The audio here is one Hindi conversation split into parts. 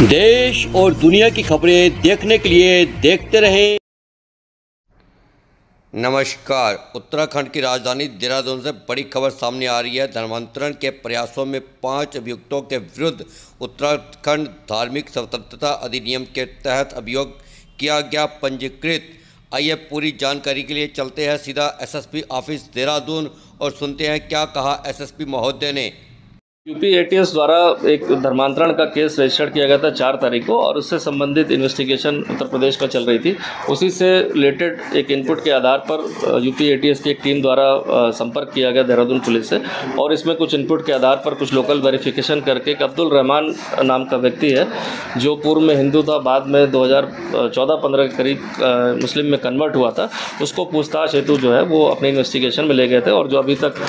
देश और दुनिया की खबरें देखने के लिए देखते रहें। नमस्कार। उत्तराखंड की राजधानी देहरादून से बड़ी खबर सामने आ रही है। धर्मांतरण के प्रयासों में 5 अभियुक्तों के विरुद्ध उत्तराखंड धार्मिक स्वतंत्रता अधिनियम के तहत अभियोग किया गया पंजीकृत। आइए पूरी जानकारी के लिए चलते हैं सीधा एसएसपी ऑफिस देहरादून और सुनते हैं क्या कहा एसएसपी महोदय ने। यूपी एटीएस द्वारा एक धर्मांतरण का केस रजिस्टर किया गया था 4 तारीख को और उससे संबंधित इन्वेस्टिगेशन उत्तर प्रदेश में चल रही थी। उसी से रिलेटेड एक इनपुट के आधार पर यूपी एटीएस की एक टीम द्वारा संपर्क किया गया देहरादून पुलिस से और इसमें कुछ इनपुट के आधार पर कुछ लोकल वेरिफिकेशन करके एक अब्दुल रहमान नाम का व्यक्ति है जो पूर्व में हिंदू था, बाद में 2014-15 के करीब मुस्लिम में कन्वर्ट हुआ था, उसको पूछताछ हेतु जो है वो अपने इन्वेस्टिगेशन में ले गए थे और जो अभी तक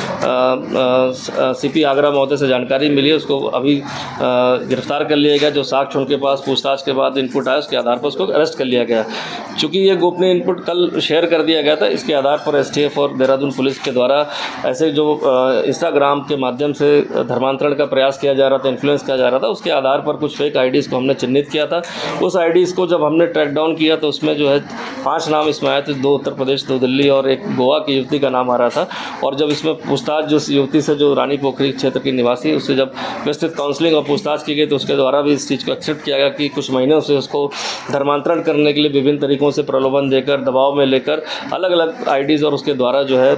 सीपी आगरा महोदय से जानकारी मिली है उसको अभी गिरफ्तार कर लिया गया। जो साक्ष्य उनके पास पूछताछ के बाद इनपुट आया उसके आधार पर उसको अरेस्ट कर लिया गया। चूँकि ये गोपनीय इनपुट कल शेयर कर दिया गया था, इसके आधार पर एसटीएफ और देहरादून पुलिस के द्वारा ऐसे जो इंस्टाग्राम के माध्यम से धर्मांतरण का प्रयास किया जा रहा था, इन्फ्लुएंस किया जा रहा था, उसके आधार पर कुछ फेक आईडीज़ को हमने चिन्हित किया था। उस आईडीज़ को जब हमने ट्रैक डाउन किया तो उसमें जो है 5 नाम इसमें आए थे, 2 उत्तर प्रदेश, 2 दिल्ली और एक गोवा की युवती का नाम आ रहा था। और जब इसमें पूछताछ जो युवती से जो रानी पोखरी क्षेत्र की निवासी, उससे जब विस्तृत काउंसलिंग और पूछताछ की गई तो उसके द्वारा भी इस चीज़ को एक्सेप्ट किया गया कि कुछ महीनों से उसको धर्मांतरण करने के लिए विभिन्न तरीकों से प्रलोभन देकर, दबाव में लेकर अलग अलग आईडीज़ और उसके द्वारा जो है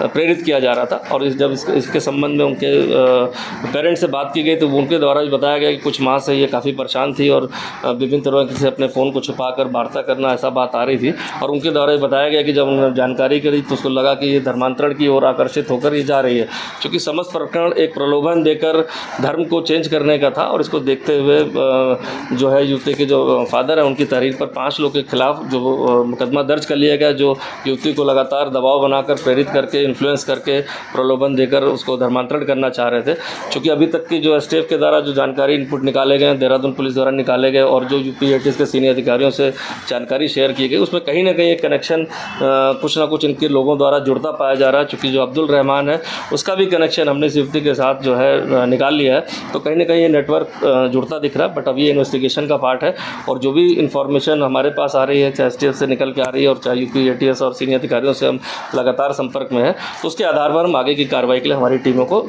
प्रेरित किया जा रहा था। और जब इसके संबंध में उनके पेरेंट्स से बात की गई तो उनके द्वारा भी बताया गया कि कुछ माह से ये काफ़ी परेशान थी और विभिन्न तरह से अपने फ़ोन को छुपाकर वार्ता करना, ऐसा बात आ रही थी। और उनके द्वारा बताया गया कि जब उन्होंने जानकारी करी तो उसको लगा कि ये धर्मांतरण की ओर आकर्षित होकर ये जा रही है, क्योंकि समस्त प्रकरण एक प्रलोभन देकर धर्म को चेंज करने का था। और इसको देखते हुए जो है युवती के जो फादर है उनकी तहरीर पर 5 लोगों के खिलाफ जो मुकदमा दर्ज कर लिया गया, जो युवती को लगातार दबाव बनाकर, प्रेरित करके, इन्फ्लुएंस करके, प्रलोभन देकर उसको धर्मांतरण करना चाह रहे थे। क्योंकि अभी तक की जो एसटीएफ के द्वारा जो जानकारी इनपुट निकाले गए, देहरादून पुलिस द्वारा निकाले गए और जो यूपी एटीएस के सीनियर अधिकारियों से जानकारी शेयर की गई, उसमें कहीं ना कहीं एक कनेक्शन कुछ ना कुछ इनके लोगों द्वारा जुड़ता पाया जा रहा है। चूँकि जो अब्दुल रहमान है उसका भी कनेक्शन हमने इस युवती के साथ जो है निकाल लिया है, तो कहीं ना कहीं ये नेटवर्क जुड़ता दिख रहा है। बट अभी ये इन्वेस्टिगेशन का पार्ट है और जो भी इन्फॉर्मेशन हमारे पास आ रही है, चाहे एसटीएफ से निकल के आ रही है और चाहे यूपी एटीएस और सीनियर अधिकारियों से हम लगातार संपर्क में हैं, तो उसके आधार पर हम आगे की कार्रवाई के लिए हमारी टीमों को